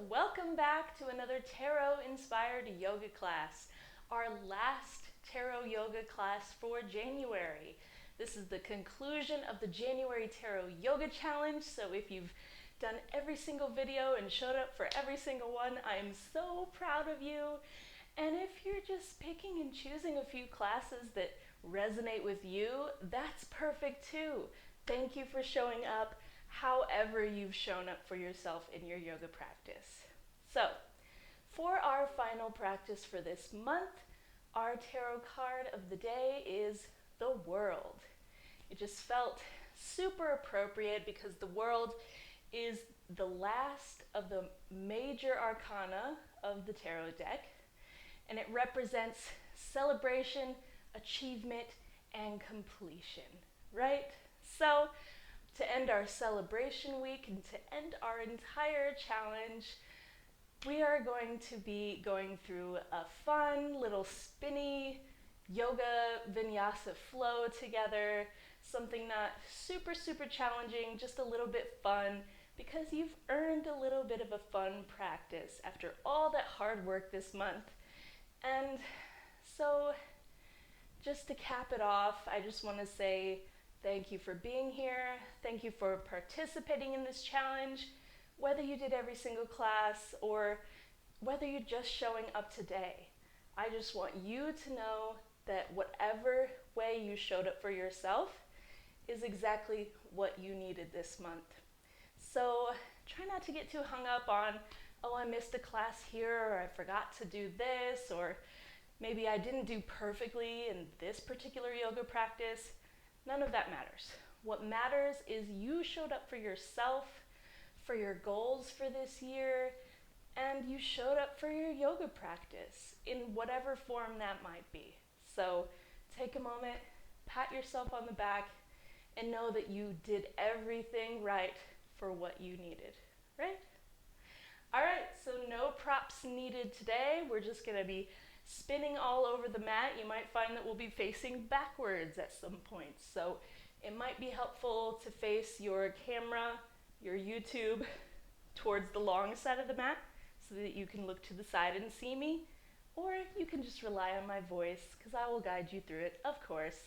welcome back to another tarot-inspired yoga class, our last tarot yoga class for January. This is the conclusion of the January Tarot Yoga Challenge, so if you've done every single video and showed up for every single one, I am so proud of you. And if you're just picking and choosing a few classes that resonate with you, that's perfect too. Thank you for showing up however you've shown up for yourself in your yoga practice. So, for our final practice for this month, our tarot card of the day is the World. It just felt super appropriate because the World is the last of the Major Arcana of the tarot deck, and it represents celebration, achievement, and completion, right? So, to end our celebration week and to end our entire challenge, we are going to be going through a fun little spinny yoga vinyasa flow together, something not super challenging, just a little bit fun, because you've earned a little bit of a fun practice after all that hard work this month. And so, just to cap it off, I just want to say thank you for being here. Thank you for participating in this challenge, whether you did every single class or whether you're just showing up today. I just want you to know that whatever way you showed up for yourself is exactly what you needed this month. So try not to get too hung up on, oh, I missed a class here, or I forgot to do this, or maybe I didn't do perfectly in this particular yoga practice. None of that matters. What matters is you showed up for yourself, for your goals for this year, and you showed up for your yoga practice in whatever form that might be. So take a moment, pat yourself on the back, and know that you did everything right for what you needed, right? All right, so no props needed today. We're just gonna be spinning all over the mat. You might find that we'll be facing backwards at some point. So it might be helpful to face your camera, your YouTube, towards the long side of the mat so that you can look to the side and see me. Or you can just rely on my voice because I will guide you through it, of course.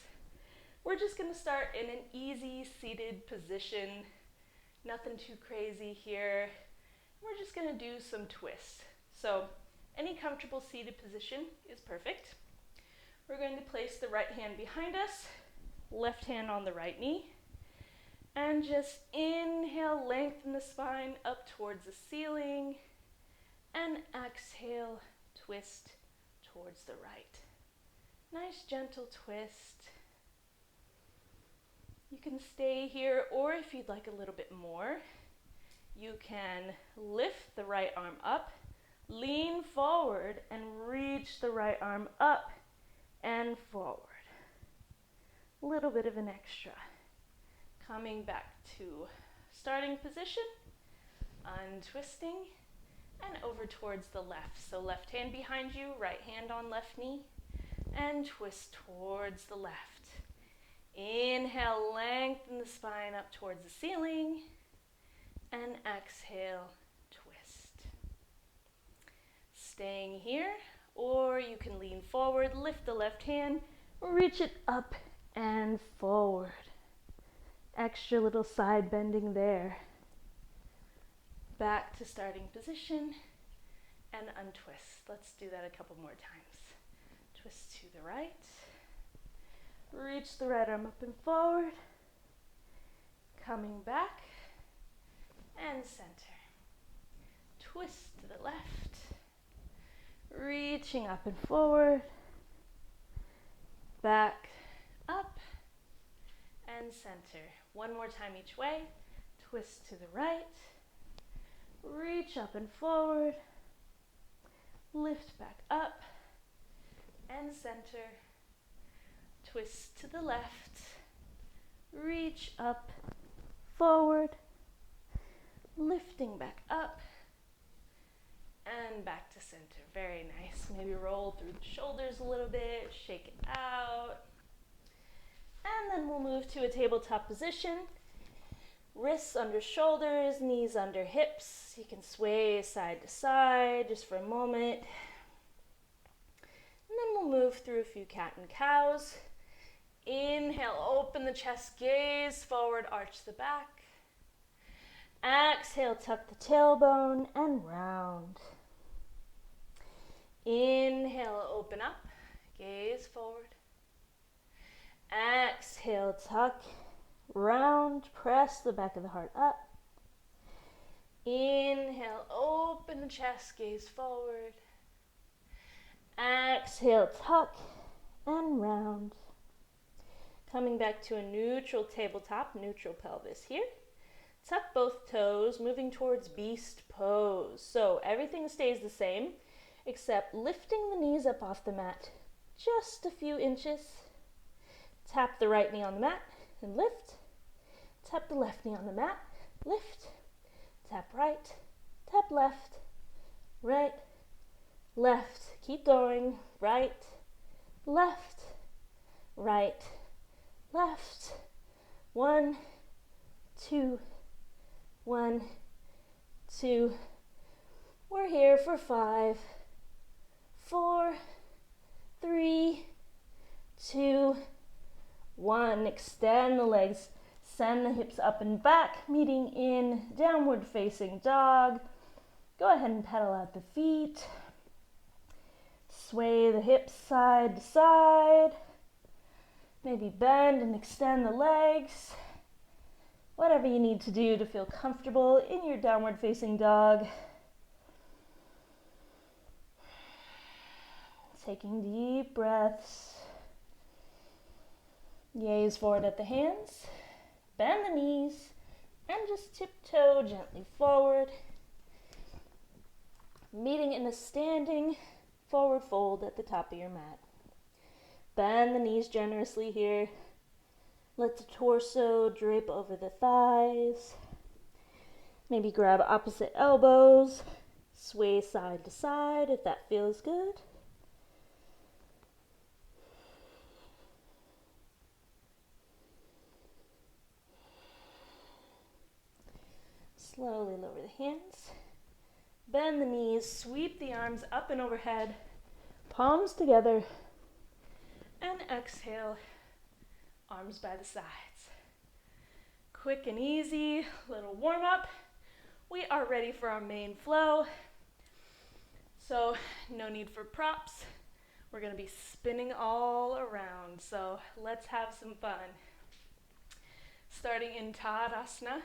We're just gonna start in an easy seated position. Nothing too crazy here. We're just gonna do some twists. So any comfortable seated position is perfect. We're going to place the right hand behind us, left hand on the right knee, and just inhale, lengthen the spine up towards the ceiling, and exhale, twist towards the right. Nice gentle twist. You can stay here, or if you'd like a little bit more, you can lift the right arm up, lean forward and reach the right arm up and forward. A little bit of an extra. Coming back to starting position, untwisting, and over towards the left. So left hand behind you, right hand on left knee, and twist towards the left. Inhale, lengthen the spine up towards the ceiling, and exhale, staying here, or you can lean forward, lift the left hand, reach it up and forward. Extra little side bending there. Back to starting position and untwist. Let's do that a couple more times. Twist to the right, reach the right arm up and forward, coming back and center. Twist to the left, reaching up and forward, back, up, and center. One more time each way. Twist to the right, reach up and forward, lift back up, and center. Twist to the left, reach up, forward, lifting back up, and back to center. Very nice. Maybe roll through the shoulders a little bit, shake it out. And then we'll move to a tabletop position. Wrists under shoulders, knees under hips. You can sway side to side just for a moment. And then we'll move through a few cat and cows. Inhale, open the chest, gaze forward, arch the back. Exhale, tuck the tailbone and round. Inhale, open up, gaze forward. Exhale, tuck, round, press the back of the heart up. Inhale, open the chest, gaze forward. Exhale, tuck and round. Coming back to a neutral tabletop, neutral pelvis here. Tuck both toes, moving towards beast pose. So everything stays the same, except lifting the knees up off the mat just a few inches. Tap the right knee on the mat and lift. Tap the left knee on the mat, lift. Tap right, tap left, right, left. Keep going. Right, left, right, left. 1, 2, 1, 2. We're here for 5, 4, 3, 2, 1. Extend the legs. Send the hips up and back, meeting in downward facing dog. Go ahead and pedal out the feet. Sway the hips side to side. Maybe bend and extend the legs. Whatever you need to do to feel comfortable in your downward facing dog. Taking deep breaths. Gaze forward at the hands. Bend the knees and just tiptoe gently forward. Meeting in a standing forward fold at the top of your mat. Bend the knees generously here. Let the torso drape over the thighs. Maybe grab opposite elbows. Sway side to side if that feels good. Slowly lower the hands. Bend the knees, sweep the arms up and overhead, palms together, and exhale, arms by the sides. Quick and easy, little warm up. We are ready for our main flow. So no need for props. We're going to be spinning all around. So let's have some fun. Starting in Tadasana.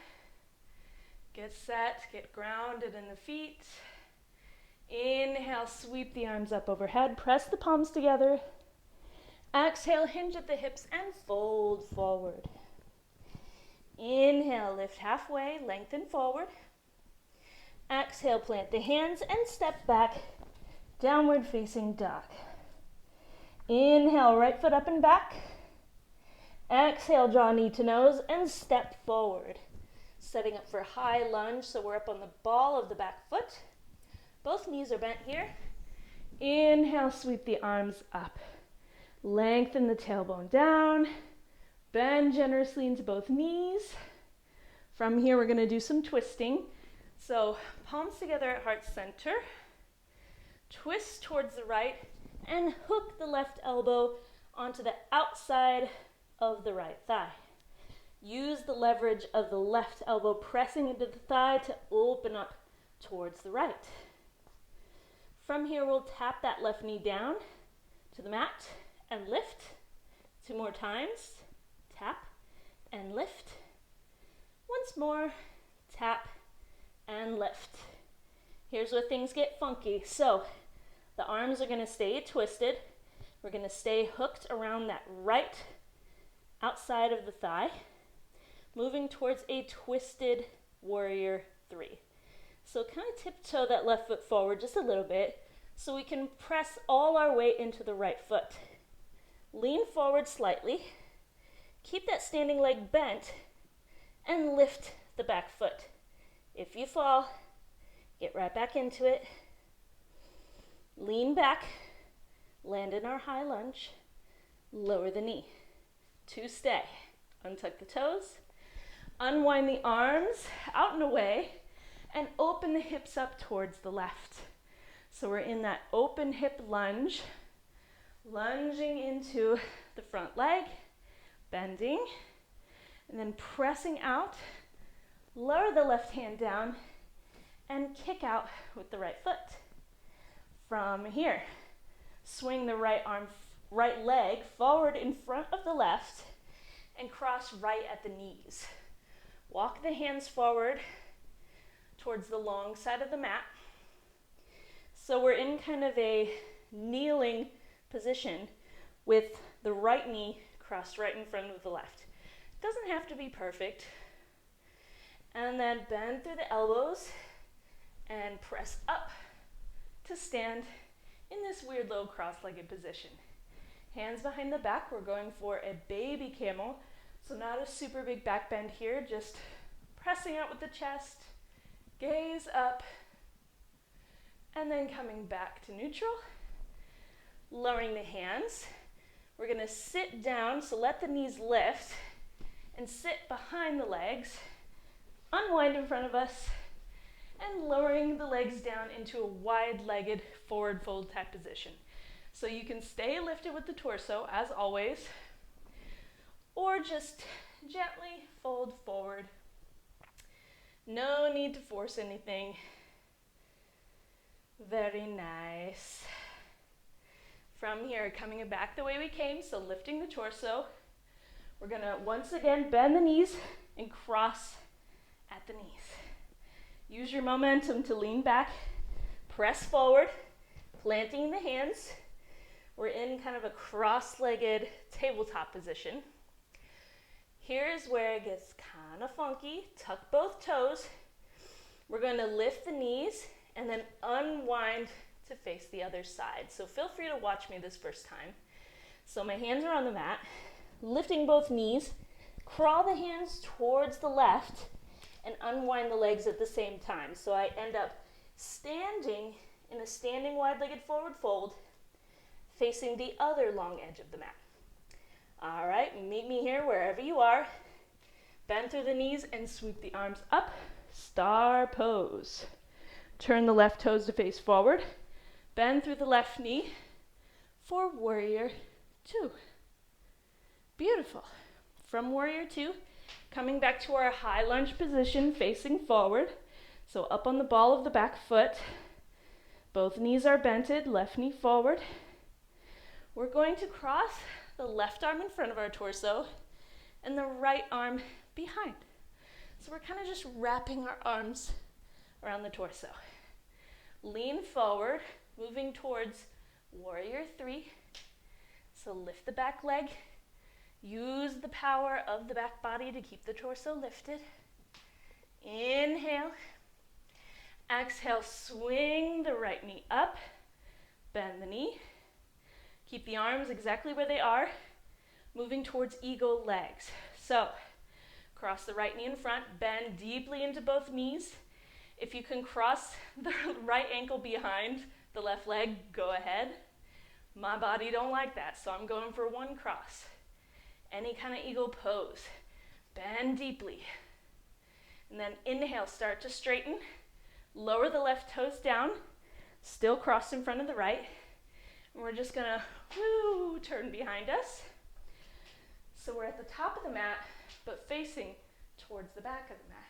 Get set, get grounded in the feet. Inhale, sweep the arms up overhead. Press the palms together. Exhale, hinge at the hips and fold forward. Inhale, lift halfway, lengthen forward. Exhale, plant the hands and step back, downward facing dog. Inhale, right foot up and back. Exhale, draw knee to nose and step forward. Setting up for high lunge, so we're up on the ball of the back foot. Both knees are bent here. Inhale, sweep the arms up. Lengthen the tailbone down. Bend generously into both knees. From here, we're going to do some twisting. So palms together at heart center. Twist towards the right and hook the left elbow onto the outside of the right thigh. Use the leverage of the left elbow pressing into the thigh to open up towards the right. From here, we'll tap that left knee down to the mat and lift. 2 more times. Tap and lift. Once more, tap and lift. Here's where things get funky. So the arms are going to stay twisted. We're going to stay hooked around that right outside of the thigh. Moving towards a twisted warrior 3. So kind of tiptoe that left foot forward just a little bit so we can press all our weight into the right foot. Lean forward slightly. Keep that standing leg bent and lift the back foot. If you fall, get right back into it. Lean back, land in our high lunge, lower the knee. 2 stay. Untuck the toes. Unwind the arms out and away and open the hips up towards the left. So we're in that open hip lunge, lunging into the front leg, bending, and then pressing out. Lower the left hand down and kick out with the right foot. From here, swing the right leg forward in front of the left and cross right at the knees. Walk the hands forward towards the long side of the mat. So we're in kind of a kneeling position with the right knee crossed right in front of the left. Doesn't have to be perfect. And then bend through the elbows and press up to stand in this weird little cross-legged position. Hands behind the back, we're going for a baby camel. So not a super big back bend here, just pressing out with the chest, gaze up, and then coming back to neutral. Lowering the hands. We're gonna sit down, so let the knees lift, and sit behind the legs. Unwind in front of us, and lowering the legs down into a wide-legged forward fold type position. So you can stay lifted with the torso, as always, or just gently fold forward. No need to force anything. Very nice. From here, coming back the way we came, so lifting the torso. We're gonna, once again, bend the knees and cross at the knees. Use your momentum to lean back, press forward, planting the hands. We're in kind of a cross-legged tabletop position. Here's where it gets kind of funky. Tuck both toes. We're going to lift the knees and then unwind to face the other side. So feel free to watch me this first time. So my hands are on the mat, lifting both knees, crawl the hands towards the left, and unwind the legs at the same time. So I end up standing in a standing wide-legged forward fold, facing the other long edge of the mat. All right, meet me here wherever you are. Bend through the knees and sweep the arms up. Star pose. Turn the left toes to face forward. Bend through the left knee for warrior two. Beautiful. From warrior two, coming back to our high lunge position, facing forward. So up on the ball of the back foot. Both knees are bented, left knee forward. We're going to cross the left arm in front of our torso and the right arm behind. So we're kind of just wrapping our arms around the torso. Lean forward, moving towards warrior three. So lift the back leg. Use the power of the back body to keep the torso lifted. Inhale. Exhale, swing the right knee up. Bend the knee. Keep the arms exactly where they are. Moving towards eagle legs. So, cross the right knee in front. Bend deeply into both knees. If you can cross the right ankle behind the left leg, go ahead. My body don't like that, so I'm going for one cross. Any kind of eagle pose. Bend deeply. And then inhale, start to straighten. Lower the left toes down. Still crossed in front of the right. And we're just gonna turn behind us. So we're at the top of the mat, but facing towards the back of the mat.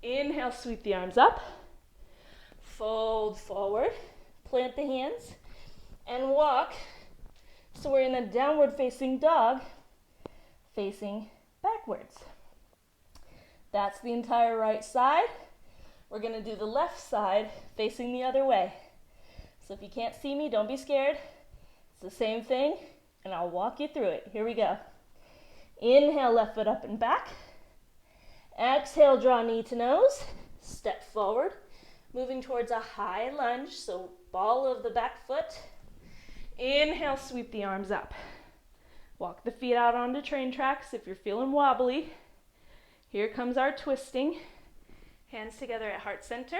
Inhale, sweep the arms up. Fold forward. Plant the hands. And walk. So we're in a downward facing dog, facing backwards. That's the entire right side. We're going to do the left side facing the other way. So if you can't see me, don't be scared. It's the same thing, and I'll walk you through it. Here we go. Inhale, left foot up and back. Exhale, draw knee to nose. Step forward, moving towards a high lunge, so ball of the back foot. Inhale, sweep the arms up. Walk the feet out onto train tracks if you're feeling wobbly. Here comes our twisting. Hands together at heart center.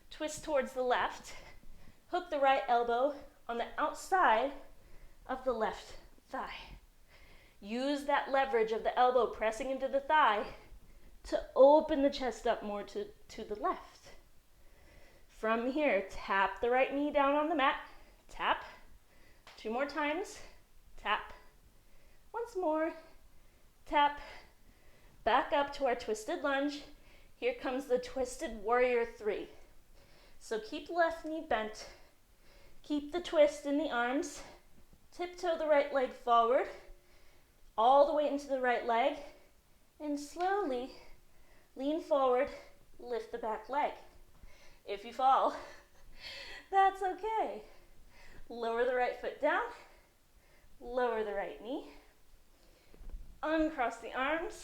Twist towards the left. Hook the right elbow on the outside of the left thigh. Use that leverage of the elbow pressing into the thigh to open the chest up more to the left. From here, tap the right knee down on the mat. Tap. 2 more times. Tap. Once more. Tap. Back up to our twisted lunge. Here comes the twisted warrior 3. So keep the left knee bent. Keep the twist in the arms. Tiptoe the right leg forward. All the way into the right leg. And slowly lean forward. Lift the back leg. If you fall, that's okay. Lower the right foot down. Lower the right knee. Uncross the arms.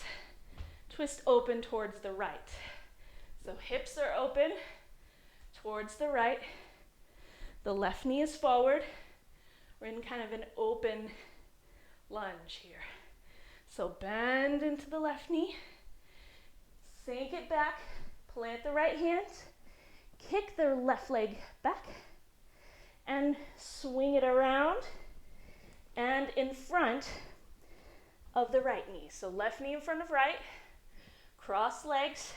Twist open towards the right. So hips are open towards the right. The left knee is forward. We're in kind of an open lunge here. So bend into the left knee. Sink it back. Plant the right hand. Kick the left leg back. And swing it around and in front of the right knee. So left knee in front of right. Cross legs.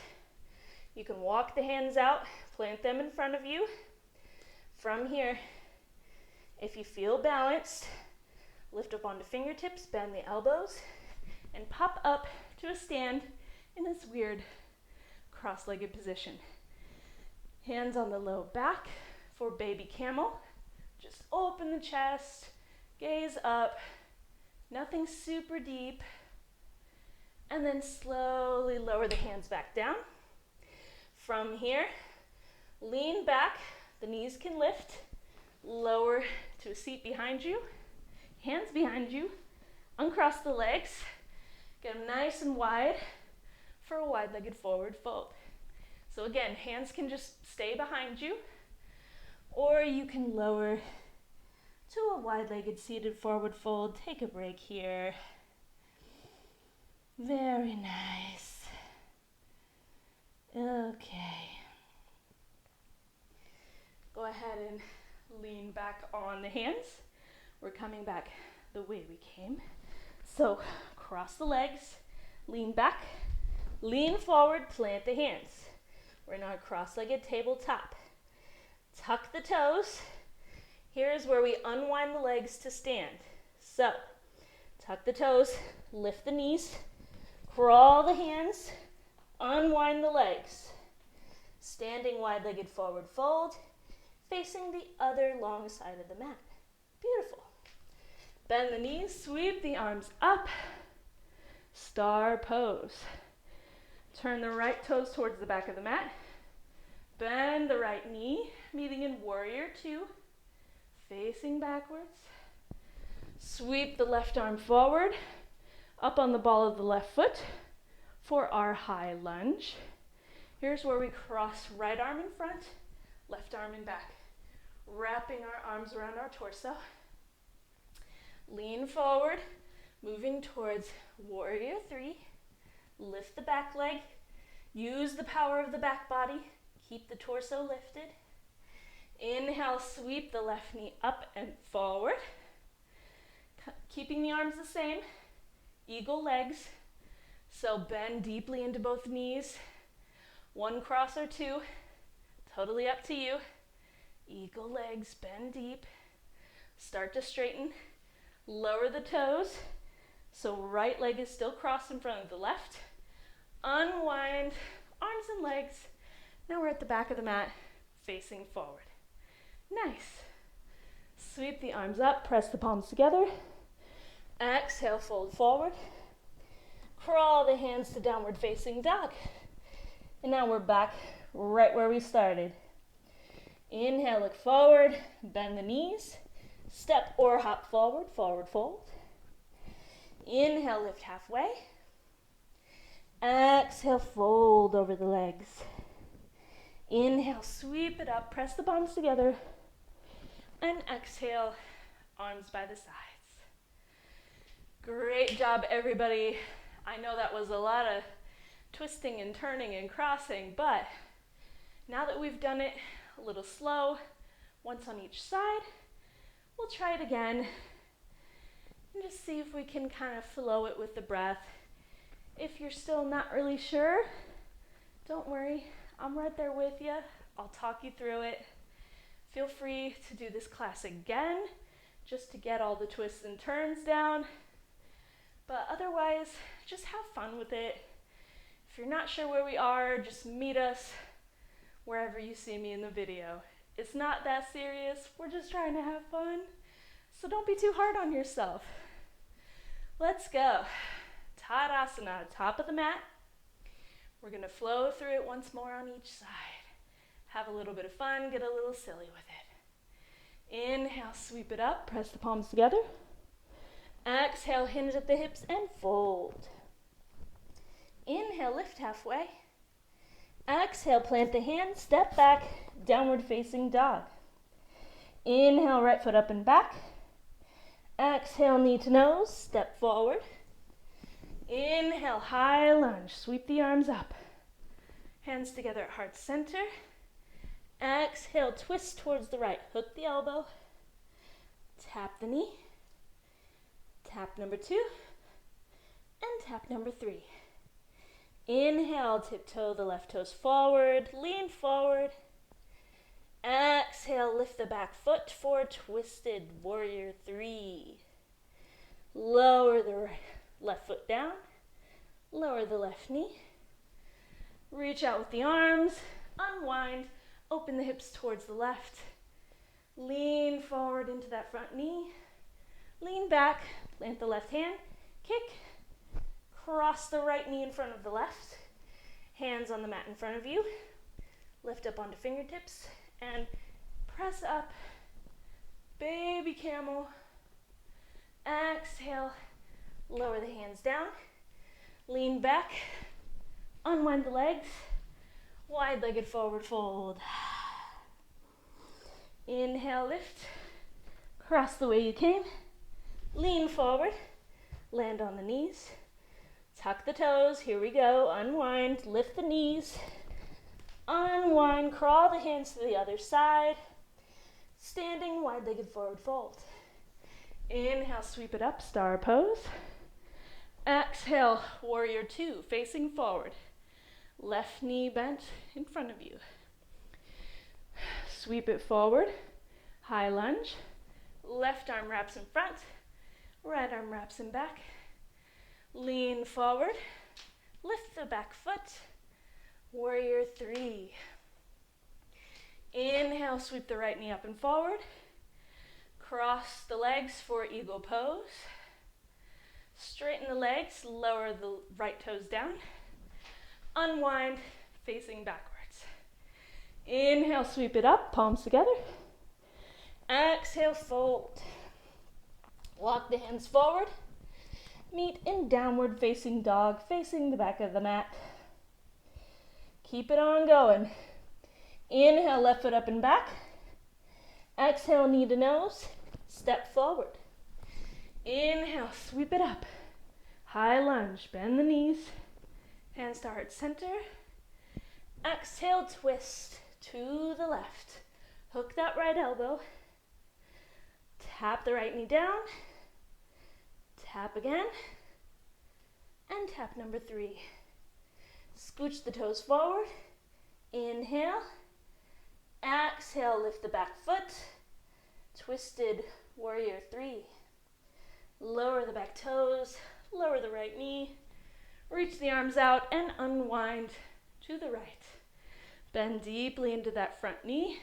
You can walk the hands out, plant them in front of you. From here, if you feel balanced, lift up onto fingertips, bend the elbows, and pop up to a stand in this weird cross-legged position. Hands on the low back for baby camel. Just open the chest, gaze up, nothing super deep. And then slowly lower the hands back down. From here, lean back, the knees can lift, lower to a seat behind you, hands behind you, uncross the legs, get them nice and wide for a wide-legged forward fold. So again, hands can just stay behind you, or you can lower to a wide-legged seated forward fold. Take a break here. Very nice. Okay. Go ahead and lean back on the hands. We're coming back the way we came. So cross the legs, lean back, lean forward, plant the hands. We're in our cross-legged tabletop. Tuck the toes. Here's where we unwind the legs to stand. So tuck the toes, lift the knees, crawl the hands, unwind the legs. Standing wide-legged forward fold, facing the other long side of the mat. Beautiful. Bend the knees, sweep the arms up. Star pose. Turn the right toes towards the back of the mat. Bend the right knee, meeting in warrior 2, facing backwards. Sweep the left arm forward, up on the ball of the left foot for our high lunge. Here's where we cross right arm in front, left arm in back, wrapping our arms around our torso. Lean forward, moving towards warrior 3. Lift the back leg. Use the power of the back body. Keep the torso lifted. Inhale, sweep the left knee up and forward. Keeping the arms the same. Eagle legs. So bend deeply into both knees. 1 cross or 2. Totally up to you. Eagle legs, bend deep. Start to straighten. Lower the toes. So right leg is still crossed in front of the left. Unwind, arms and legs. Now we're at the back of the mat, facing forward. Nice. Sweep the arms up, press the palms together. Exhale, fold forward. Crawl the hands to downward facing dog. And now we're back right where we started. Inhale, look forward, bend the knees. Step or hop forward, forward fold. Inhale, lift halfway. Exhale, fold over the legs. Inhale, sweep it up, press the palms together. And exhale, arms by the sides. Great job, everybody. I know that was a lot of twisting and turning and crossing, but now that we've done it a little slow, once on each side, we'll try it again. And just see if we can kind of flow it with the breath. If you're still not really sure, don't worry, I'm right there with you. I'll talk you through it. Feel free to do this class again, just to get all the twists and turns down. But otherwise, just have fun with it. If you're not sure where we are, just meet us wherever you see me in the video. It's not that serious, we're just trying to have fun. So don't be too hard on yourself. Let's go. Tadasana, top of the mat. We're gonna flow through it once more on each side. Have a little bit of fun, get a little silly with it. Inhale, sweep it up, press the palms together. Exhale, hinge at the hips and fold. Inhale, lift halfway. Exhale, plant the hands, step back, downward facing dog. Inhale, right foot up and back. Exhale, knee to nose, step forward. Inhale, high lunge, sweep the arms up. Hands together at heart center. Exhale, twist towards the right, hook the elbow. Tap the knee. Tap number 2. And tap number 3. Inhale, tiptoe the left toes forward, lean forward. Exhale, lift the back foot for twisted warrior 3. Lower the left foot down, lower the left knee. Reach out with the arms, unwind, open the hips towards the left. Lean forward into that front knee. Lean back, plant the left hand, kick. Cross the right knee in front of the left. Hands on the mat in front of you. Lift up onto fingertips and press up. Baby camel. Exhale. Lower the hands down. Lean back. Unwind the legs. Wide-legged forward fold. Inhale, lift. Cross the way you came. Lean forward. Land on the knees. Tuck the toes, here we go, unwind, lift the knees, unwind, crawl the hands to the other side, standing wide-legged forward fold. Inhale, sweep it up, star pose. Exhale, warrior 2, facing forward. Left knee bent in front of you. Sweep it forward, high lunge, left arm wraps in front, right arm wraps in back. Lean forward, lift the back foot, warrior 3. Inhale, sweep the right knee up and forward. Cross the legs for eagle pose. Straighten the legs, lower the right toes down. Unwind, facing backwards. Inhale, sweep it up, palms together. Exhale, fold. Walk the hands forward. Meet in downward facing dog, facing the back of the mat. Keep it on going. Inhale, left foot up and back. Exhale, knee to nose, step forward. Inhale, sweep it up. High lunge, bend the knees. Hands to heart center. Exhale, twist to the left. Hook that right elbow. Tap the right knee down. Tap again, and tap number 3. Scooch the toes forward. Inhale. Exhale, lift the back foot. Twisted warrior 3. Lower the back toes, lower the right knee. Reach the arms out and unwind to the right. Bend deeply into that front knee.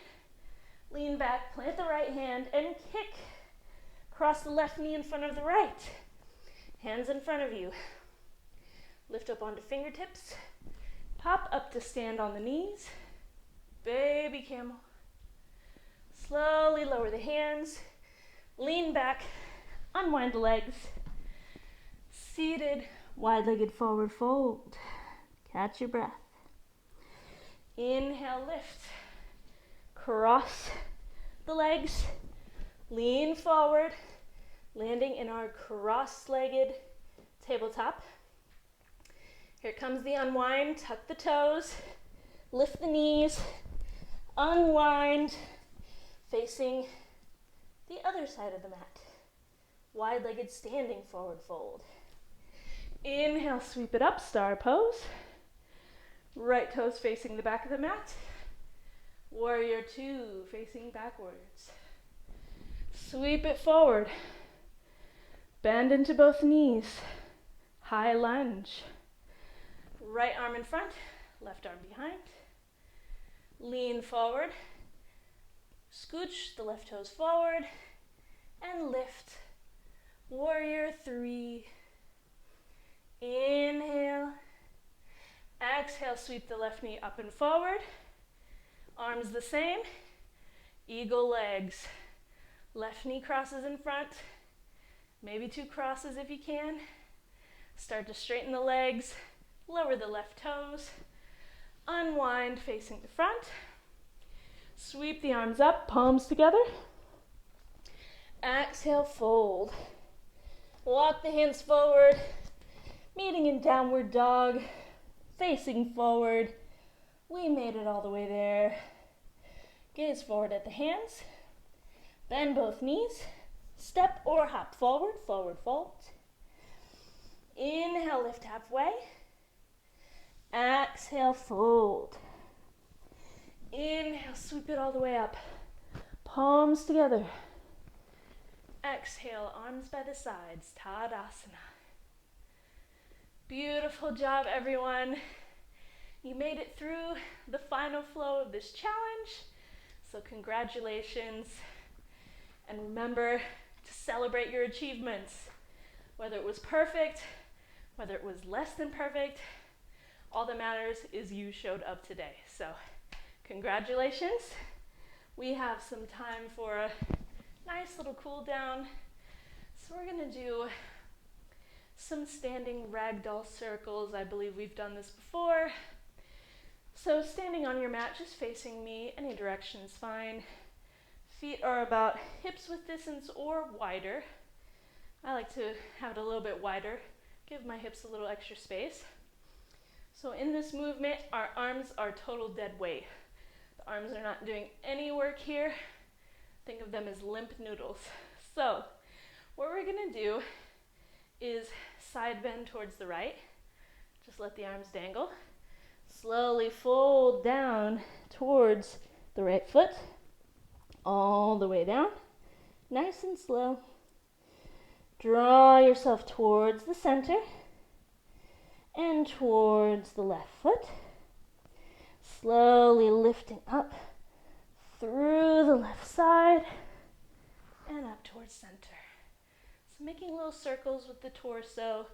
Lean back, plant the right hand, and kick. Cross the left knee in front of the right. Hands in front of you. Lift up onto fingertips. Pop up to stand on the knees. Baby camel. Slowly lower the hands. Lean back. Unwind the legs. Seated, wide-legged forward fold. Catch your breath. Inhale, lift. Cross the legs. Lean forward. Landing in our cross-legged tabletop. Here comes the unwind. Tuck the toes. Lift the knees. Unwind. Facing the other side of the mat. Wide-legged standing forward fold. Inhale, sweep it up, star pose. Right toes facing the back of the mat. Warrior two, facing backwards. Sweep it forward. Bend into both knees. High lunge. Right arm in front, left arm behind. Lean forward. Scooch the left toes forward and lift. Warrior three. Inhale. Exhale, sweep the left knee up and forward. Arms the same. Eagle legs. Left knee crosses in front. Maybe two crosses if you can. Start to straighten the legs. Lower the left toes. Unwind facing the front. Sweep the arms up, palms together. Exhale, fold. Walk the hands forward, meeting in downward dog, facing forward. We made it all the way there. Gaze forward at the hands. Bend both knees. Step or hop forward, forward fold. Inhale, lift halfway. Exhale, fold. Inhale, sweep it all the way up. Palms together. Exhale, arms by the sides, Tadasana. Beautiful job, everyone. You made it through the final flow of this challenge, so congratulations. And remember to celebrate your achievements, whether it was perfect, whether it was less than perfect. All that matters is you showed up today. So congratulations. We have some time for a nice little cool down. So we're gonna do some standing ragdoll circles. I believe we've done this before. So standing on your mat, just facing me, any direction is fine. Feet are about hips width distance or wider. I like to have it a little bit wider, give my hips a little extra space. So in this movement, our arms are total dead weight. The arms are not doing any work here. Think of them as limp noodles. So what we're gonna do is side bend towards the right. Just let the arms dangle. Slowly fold down towards the right foot. All the way down. Nice and slow. Draw yourself towards the center and towards the left foot. Slowly lifting up through the left side and up towards center. So making little circles with the torso,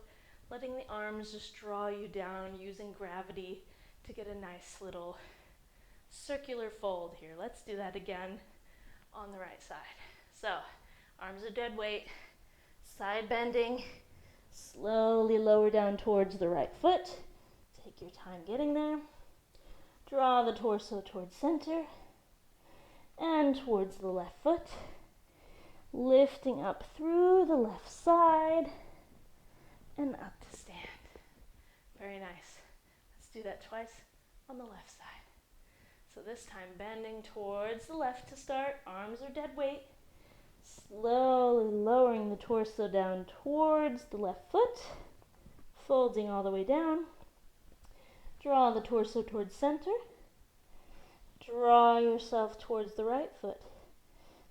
letting the arms just draw you down using gravity to get a nice little circular fold here. Let's do that again on the right side. So arms are dead weight, side bending, slowly lower down towards the right foot. Take your time getting there. Draw the torso towards center and towards the left foot. Lifting up through the left side and up to stand. Very nice. Let's do that twice on the left side. So this time bending towards the left to start. Arms are dead weight. Slowly lowering the torso down towards the left foot. Folding all the way down. Draw the torso towards center. Draw yourself towards the right foot.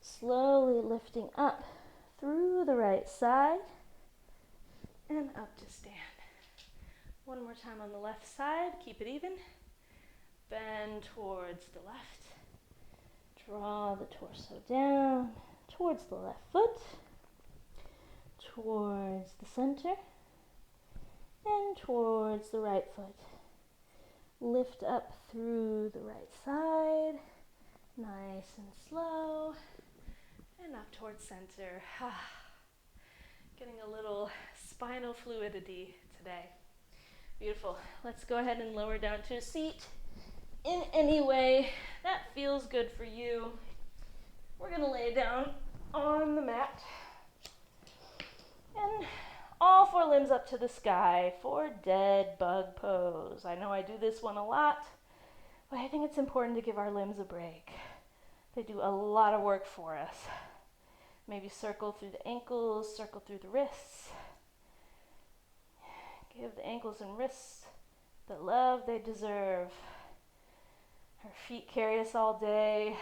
Slowly lifting up through the right side and up to stand. One more time on the left side. Keep it even. Bend towards the left. Draw the torso down towards the left foot, towards the center, and towards the right foot. Lift up through the right side, nice and slow, and up towards center. Getting a little spinal fluidity today. Beautiful. Let's go ahead and lower down to a seat in any way that feels good for you. We're going to lay down on the mat and all four limbs up to the sky for dead bug pose. I know I do this one a lot, but I think it's important to give our limbs a break. They do a lot of work for us. Maybe circle through the ankles, circle through the wrists. Give the ankles and wrists the love they deserve. Our feet carry us all day.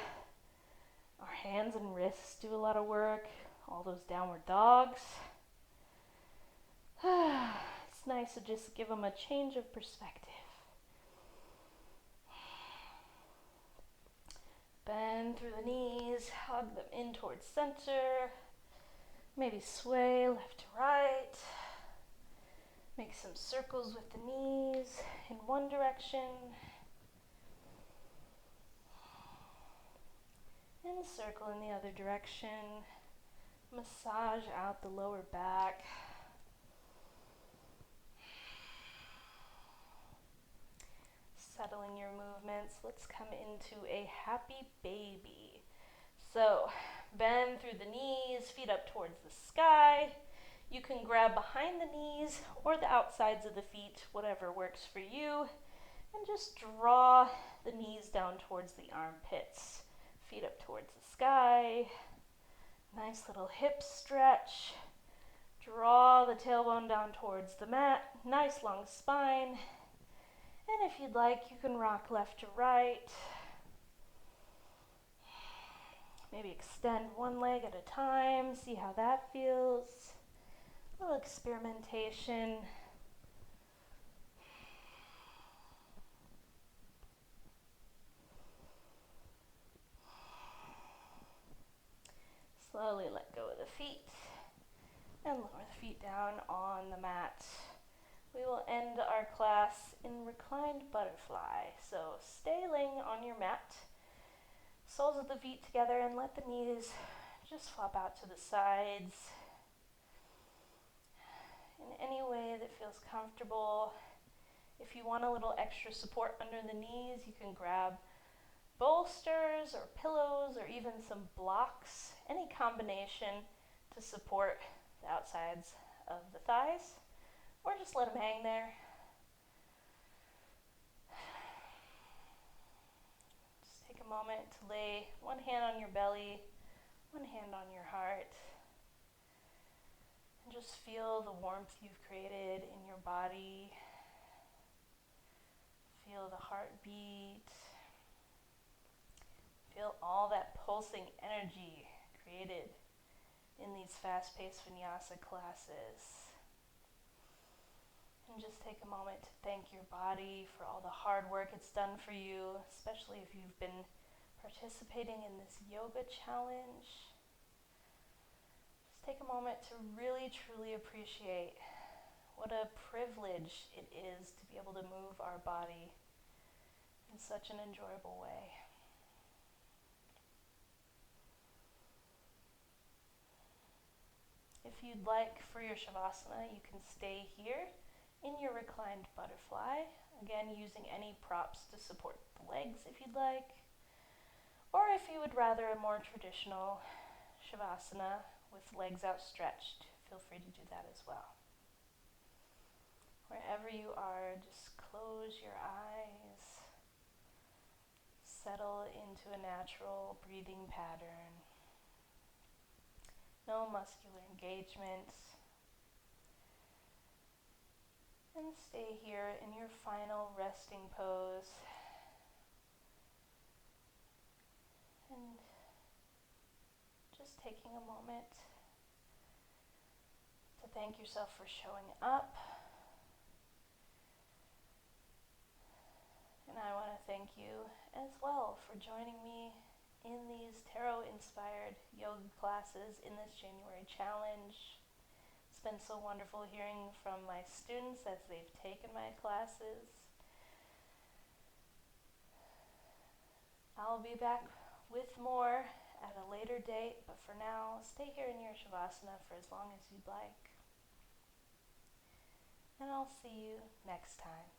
Our hands and wrists do a lot of work. All those downward dogs. It's nice to just give them a change of perspective. Bend through the knees, hug them in towards center. Maybe sway left to right. Make some circles with the knees in one direction. And circle in the other direction. Massage out the lower back. Settling your movements. Let's come into a happy baby. So, bend through the knees, feet up towards the sky. You can grab behind the knees or the outsides of the feet, whatever works for you. And just draw the knees down towards the armpits. Feet up towards the sky. Nice little hip stretch. Draw the tailbone down towards the mat. Nice long spine. And if you'd like, you can rock left to right. Maybe extend one leg at a time, see how that feels. A little experimentation. Slowly let go of the feet and lower the feet down on the mat. We will end our class in reclined butterfly. So stay laying on your mat, soles of the feet together, and let the knees just flop out to the sides in any way that feels comfortable. If you want a little extra support under the knees, you can grab bolsters or pillows or even some blocks, any combination to support the outsides of the thighs, or just let them hang there. Just take a moment to lay one hand on your belly, one hand on your heart, and just feel the warmth you've created in your body. Feel the heartbeat. Feel all that pulsing energy created in these fast-paced Vinyasa classes. And just take a moment to thank your body for all the hard work it's done for you, especially if you've been participating in this yoga challenge. Just take a moment to really, truly appreciate what a privilege it is to be able to move our body in such an enjoyable way. If you'd like, for your Shavasana, you can stay here in your reclined butterfly, again using any props to support the legs if you'd like, or if you would rather a more traditional Shavasana with legs outstretched, feel free to do that as well. Wherever you are, just close your eyes, settle into a natural breathing pattern. No muscular engagement. And stay here in your final resting pose. And just taking a moment to thank yourself for showing up. And I want to thank you as well for joining me in these tarot-inspired yoga classes in this January challenge. It's been so wonderful hearing from my students as they've taken my classes. I'll be back with more at a later date, but for now, stay here in your Shavasana for as long as you'd like. And I'll see you next time.